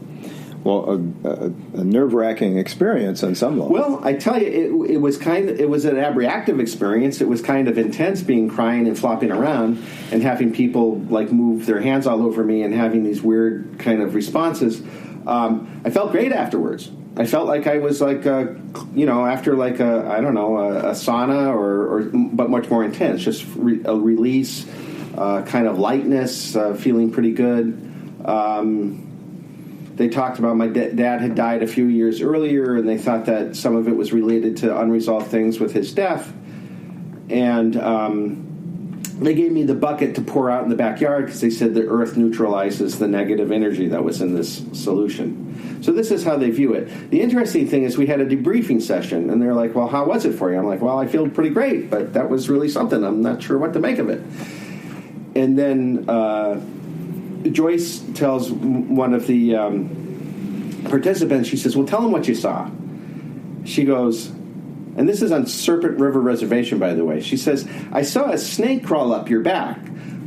nerve-wracking experience on some level. Well, I tell you, it was an abreactive experience. It was kind of intense, being crying and flopping around and having people like move their hands all over me and having these weird kind of responses. I felt great afterwards. I felt like I was like, after like a sauna or but much more intense, just a release, kind of lightness, feeling pretty good. They talked about my dad had died a few years earlier, and they thought that some of it was related to unresolved things with his death. And they gave me the bucket to pour out in the backyard because they said the earth neutralizes the negative energy that was in this solution. So this is how they view it. The interesting thing is we had a debriefing session, and they're like, well, how was it for you? I'm like, well, I feel pretty great, but that was really something. I'm not sure what to make of it. And then Joyce tells one of the participants, she says, well, tell them what you saw. She goes, and this is on Serpent River Reservation, by the way. She says, I saw a snake crawl up your back,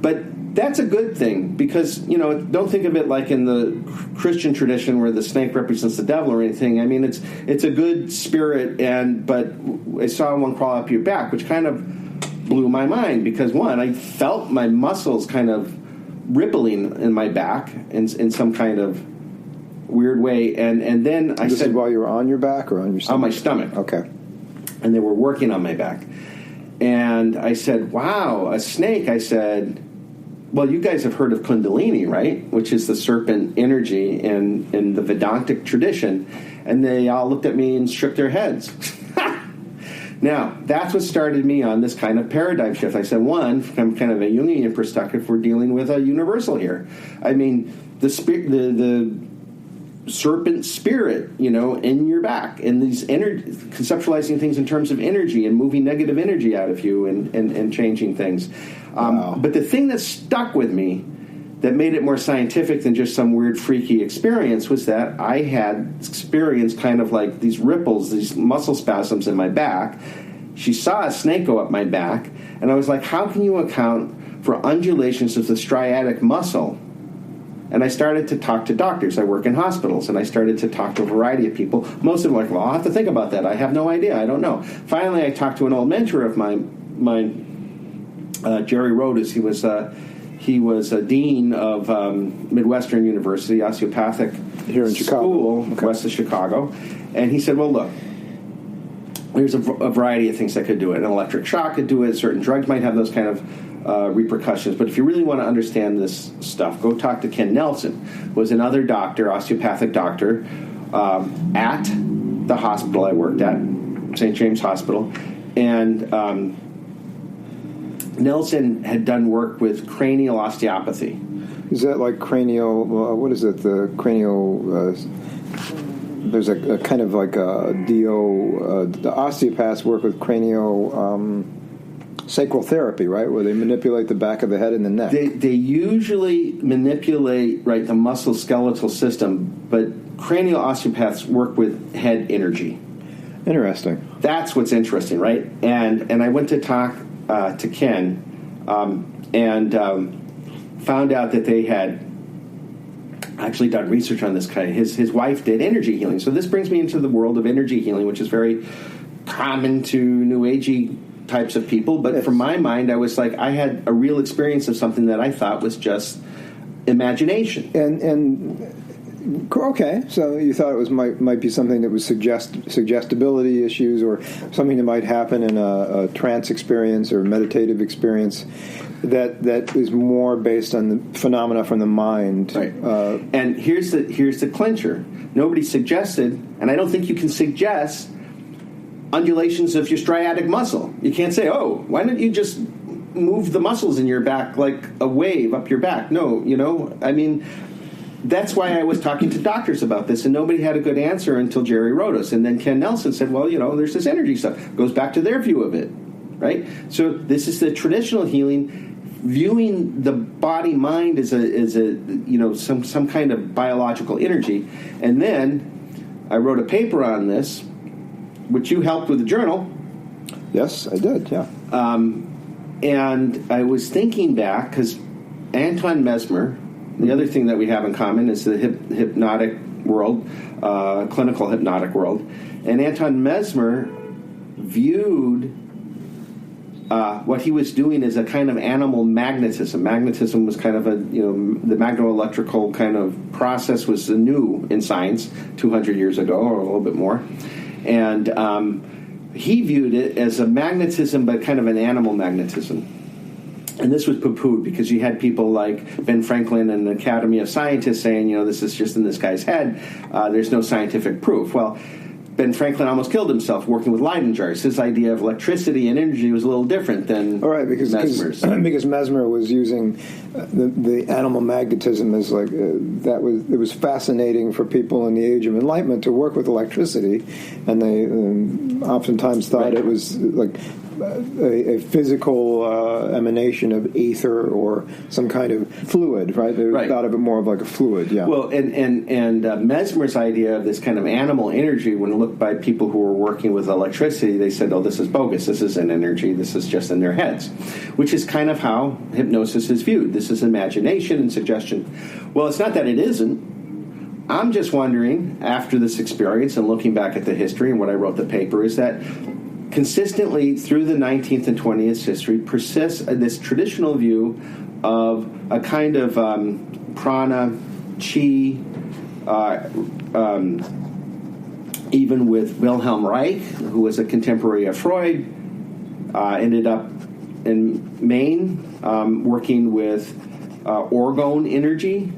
but that's a good thing because, don't think of it like in the Christian tradition where the snake represents the devil or anything. I mean, it's a good spirit, but I saw one crawl up your back, which kind of blew my mind because, one, I felt my muscles kind of rippling in my back in some kind of weird way, and then I said, while you were on your back or on your stomach? On my stomach. Okay. And they were working on my back, and I said, wow, a snake. I said, well, you guys have heard of Kundalini, right? Which is the serpent energy in the Vedantic tradition. And they all looked at me and shook their heads. Now, that's what started me on this kind of paradigm shift. I said, one, from kind of a Jungian perspective, we're dealing with a universal here. I mean, the serpent spirit, in your back, and these conceptualizing things in terms of energy and moving negative energy out of you and changing things. Wow. But the thing that stuck with me that made it more scientific than just some weird freaky experience was that I had experienced kind of like these ripples, these muscle spasms in my back. She saw a snake go up my back, and I was like, how can you account for undulations of the striatic muscle? And I started to talk to doctors. I work in hospitals, and I started to talk to a variety of people. Most of them were like, well, I'll have to think about that. I have no idea. I don't know. Finally, I talked to an old mentor of mine, Jerry Rodas. He was a dean of Midwestern University, osteopathic here in school, Chicago, west of Chicago. And he said, well, look, there's a variety of things that could do it. An electric shock could do it. Certain drugs might have those kind of repercussions. But if you really want to understand this stuff, go talk to Ken Nelson, who was another doctor, osteopathic doctor, at the hospital I worked at, St. James Hospital. And Nelson had done work with cranial osteopathy. Is that like cranial, what is it, the cranial, there's a kind of like a the osteopaths work with cranial sacral therapy, right, where they manipulate the back of the head and the neck. They usually manipulate, the musculoskeletal system, but cranial osteopaths work with head energy. Interesting. That's what's interesting, right? And I went to talk to Ken. and found out that they had actually done research on this guy. His wife did energy healing. So this brings me into the world of energy healing, which is very common to New Agey types of people. But from my mind, I was like, I had a real experience of something that I thought was just imagination. And okay, so you thought it might be something that was suggestibility issues, or something that might happen in a trance experience or meditative experience that is more based on the phenomena from the mind. Right. And here's the clincher. Nobody suggested, and I don't think you can suggest undulations of your striatic muscle. You can't say, oh, why don't you just move the muscles in your back like a wave up your back? No, I mean, that's why I was talking to doctors about this, and nobody had a good answer until Jerry wrote us. And then Ken Nelson said, well, there's this energy stuff. Goes back to their view of it, right? So this is the traditional healing, viewing the body-mind as some kind of biological energy. And then I wrote a paper on this, which you helped with the journal. Yes, I did, yeah. And I was thinking back, because Anton Mesmer, the other thing that we have in common is the hypnotic world, clinical hypnotic world. And Anton Mesmer viewed what he was doing as a kind of animal magnetism. Magnetism was kind of the magnoelectrical kind of process was new in science 200 years ago, or a little bit more. And he viewed it as a magnetism, but kind of an animal magnetism. And this was poo-pooed because you had people like Ben Franklin and the Academy of Scientists saying, this is just in this guy's head. There's no scientific proof. Well, Ben Franklin almost killed himself working with Leyden jars. His idea of electricity and energy was a little different than Mesmer's. Because Mesmer was using the animal magnetism as like it was fascinating for people in the Age of Enlightenment to work with electricity, and they oftentimes thought it was like a physical emanation of ether or some kind of fluid, right? They thought of it more of like a fluid, yeah. Well, and Mesmer's idea of this kind of animal energy, when looked by people who were working with electricity, they said, oh, this is bogus. This isn't energy. This is just in their heads, which is kind of how hypnosis is viewed. This is imagination and suggestion. Well, it's not that it isn't. I'm just wondering, after this experience and looking back at the history and what I wrote the paper, is that consistently through the 19th and 20th history persists this traditional view of a kind of prana, chi, even with Wilhelm Reich, who was a contemporary of Freud, ended up in Maine working with orgone energy.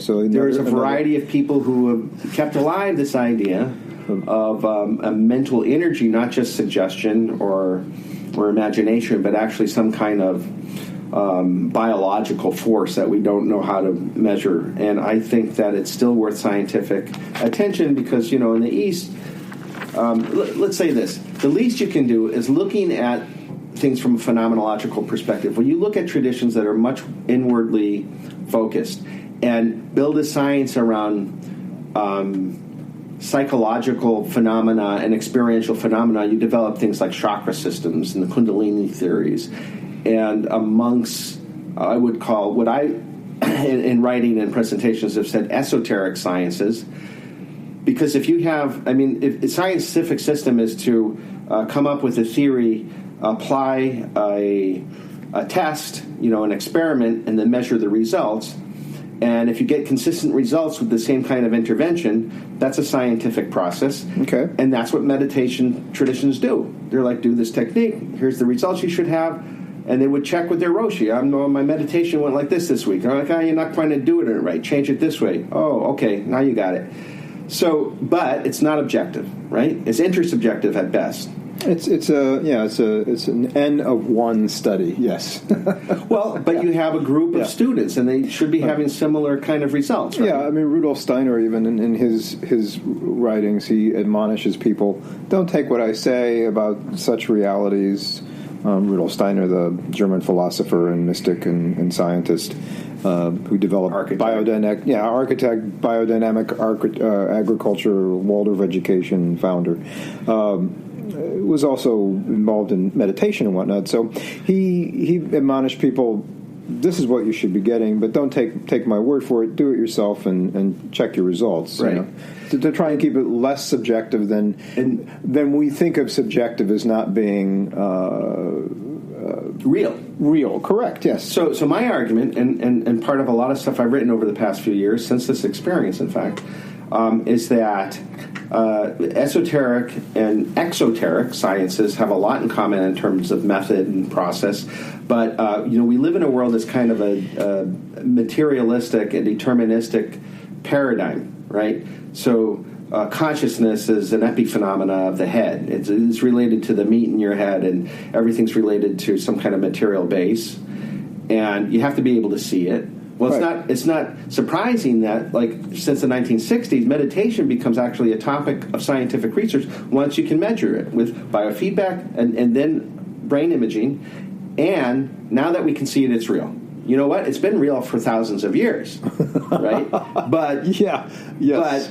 So there's a variety of people who have kept alive this idea of a mental energy, not just suggestion or imagination, but actually some kind of biological force that we don't know how to measure. And I think that it's still worth scientific attention because, in the East, let's say this, the least you can do is looking at things from a phenomenological perspective. When you look at traditions that are much inwardly focused and build a science around psychological phenomena and experiential phenomena, you develop things like chakra systems and the Kundalini theories. And amongst, I would call what I, in writing and presentations, have said esoteric sciences. Because if you have, if the scientific system is to come up with a theory, apply a test, an experiment, and then measure the results. And if you get consistent results with the same kind of intervention, that's a scientific process. Okay. And that's what meditation traditions do. They're like, do this technique, here's the results you should have. And they would check with their Roshi. My meditation went like this week. I'm like, you're not trying to do it right. Change it this way. Oh, okay, now you got it. So, but it's not objective, right? It's intersubjective at best. It's an N of one study. Yes. Well, but you have a group of students, and they should be having similar kind of results. Right? Yeah, Rudolf Steiner, even in his writings, he admonishes people: don't take what I say about such realities Rudolf Steiner, the German philosopher and mystic and scientist, who developed biodynamic agriculture, Waldorf education founder. Was also involved in meditation and whatnot. So he admonished people, this is what you should be getting, but don't take my word for it. Do it yourself and check your results. Right. You know? To try and keep it less subjective than we think of subjective as not being real. Real, correct, yes. So my argument, and part of a lot of stuff I've written over the past few years, since this experience, in fact, is that esoteric and exoteric sciences have a lot in common in terms of method and process, but we live in a world that's kind of a materialistic and deterministic paradigm, right? So consciousness is an epiphenomena of the head. It's related to the meat in your head, and everything's related to some kind of material base, and you have to be able to see it. Well, right. It's not surprising that, like, since the 1960s, meditation becomes actually a topic of scientific research once you can measure it with biofeedback and then brain imaging. And now that we can see it, it's real. You know what? It's been real for thousands of years, right? But but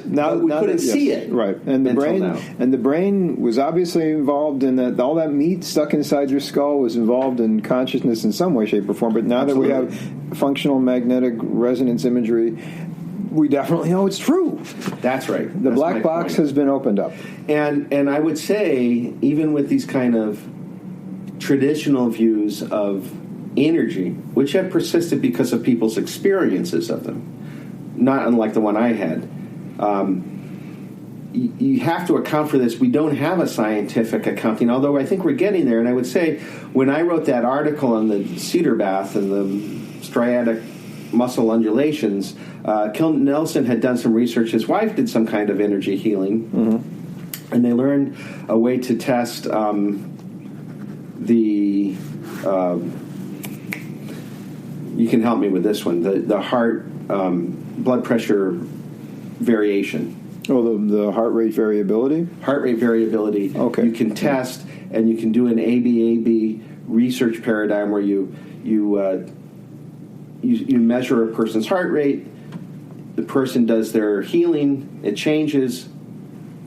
now we couldn't see it, right? And the brain was obviously involved in that. All that meat stuck inside your skull was involved in consciousness in some way, shape, or form. But now Absolutely. that we have functional magnetic resonance imagery, we definitely know it's true. That's right. The black box has been opened up, and I would say, even with these kind of traditional views of energy, which have persisted because of people's experiences of them, not unlike the one I had. You have to account for this. We don't have a scientific accounting, although I think we're getting there. And I would say, when I wrote that article on the Cedar Bath and the striatic muscle undulations, Kilton Nelson had done some research. His wife did some kind of energy healing, and they learned a way to test you can help me with this one. The heart blood pressure variation. Oh, the heart rate variability? Heart rate variability. Okay. You can test, and you can do an ABAB research paradigm where you measure a person's heart rate. The person does their healing. It changes.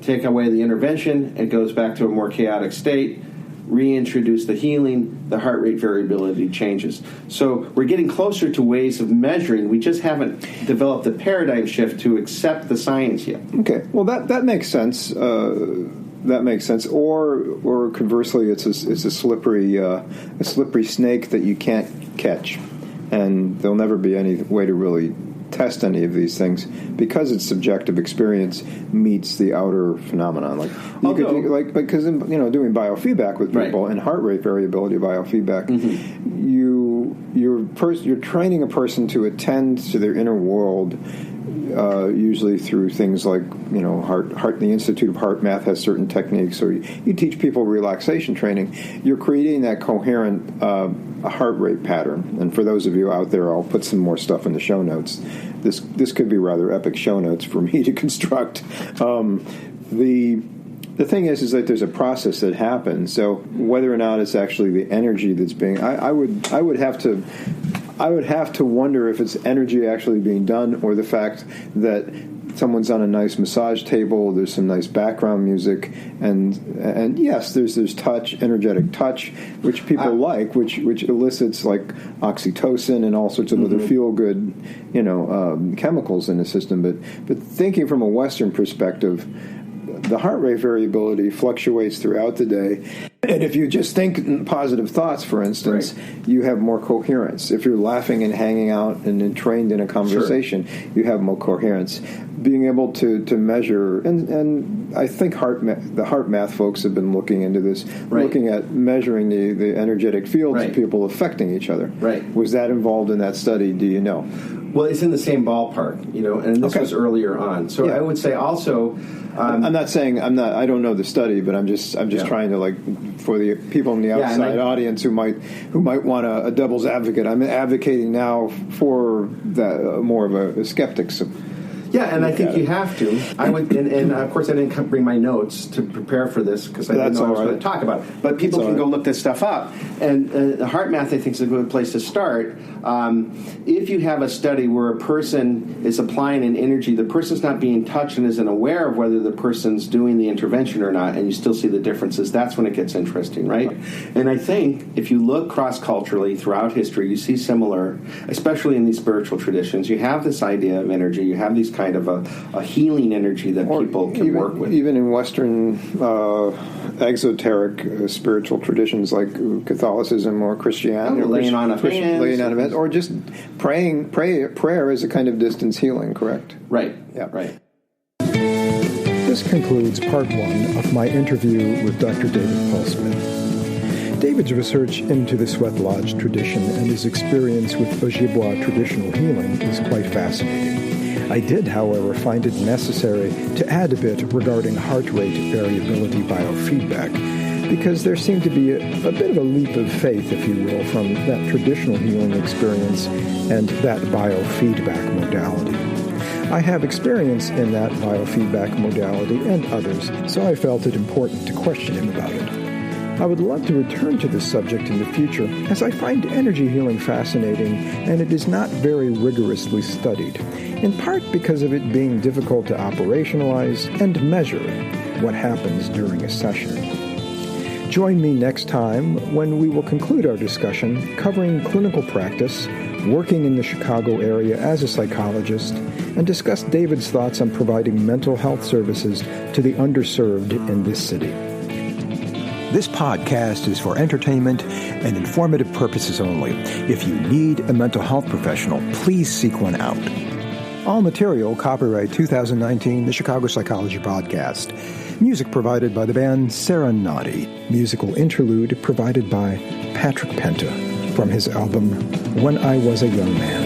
Take away the intervention. It goes back to a more chaotic state. Reintroduce the healing, the heart rate variability changes. So we're getting closer to ways of measuring. We just haven't developed the paradigm shift to accept the science yet. Okay, well that makes sense. That makes sense. Or conversely, it's a slippery snake that you can't catch, and there'll never be any way to really test any of these things because its subjective experience meets the outer phenomenon. Because doing biofeedback with people, right, and heart rate variability biofeedback, you're training a person to attend to their inner world. Usually through things like, the Institute of Heart Math has certain techniques, or you teach people relaxation training. You're creating that coherent heart rate pattern. And for those of you out there, I'll put some more stuff in the show notes. This could be rather epic show notes for me to construct. The thing is that there's a process that happens. So whether or not it's actually the energy that's being, I would have to wonder if it's energy actually being done, or the fact that someone's on a nice massage table, there's some nice background music, and yes, there's touch, energetic touch, which people like, which elicits like oxytocin and all sorts of other feel-good, chemicals in the system. But thinking from a Western perspective, the heart rate variability fluctuates throughout the day. And if you just think positive thoughts, for instance, right, you have more coherence. If you're laughing and hanging out and entrained in a conversation, sure, you have more coherence. Being able to measure, and I think the heart math folks have been looking into this, right, looking at measuring the energetic fields, right, of people affecting each other. Right. Was that involved in that study? Do you know? Well, it's in the same ballpark, and this was earlier on. So I would say also, I'm not saying I don't know the study, but I'm just trying to, for the people in the outside audience who might want a devil's advocate. I'm advocating now for more of a skeptic. Yeah, and I think you have to. I would, and of course, I didn't bring my notes to prepare for this because I didn't know I was going to talk about it. But people can go look this stuff up. And the heart math, I think, is a good place to start. If you have a study where a person is applying an energy, the person's not being touched and isn't aware of whether the person's doing the intervention or not, and you still see the differences, that's when it gets interesting, right? And I think if you look cross-culturally throughout history, you see similar, especially in these spiritual traditions, you have this idea of energy, you have these kind of a healing energy that people can work with. Even in Western exoteric spiritual traditions like Catholicism or Christianity, laying on of hands, or just prayer is a kind of distance healing, correct? Right. Yeah. Right. This concludes part one of my interview with Dr. David Paul Smith. David's research into the Sweat Lodge tradition and his experience with Ojibwa traditional healing is quite fascinating. I did, however, find it necessary to add a bit regarding heart rate variability biofeedback, because there seemed to be a bit of a leap of faith, if you will, from that traditional healing experience and that biofeedback modality. I have experience in that biofeedback modality and others, so I felt it important to question him about it. I would love to return to this subject in the future, as I find energy healing fascinating, and it is not very rigorously studied, in part because of it being difficult to operationalize and measure what happens during a session. Join me next time when we will conclude our discussion covering clinical practice, working in the Chicago area as a psychologist, and discuss David's thoughts on providing mental health services to the underserved in this city. This podcast is for entertainment and informative purposes only. If you need a mental health professional, please seek one out. All material copyright 2019, the Chicago Psychology Podcast. Music provided by the band Serenati. Musical interlude provided by Patrick Penta from his album When I Was a Young Man.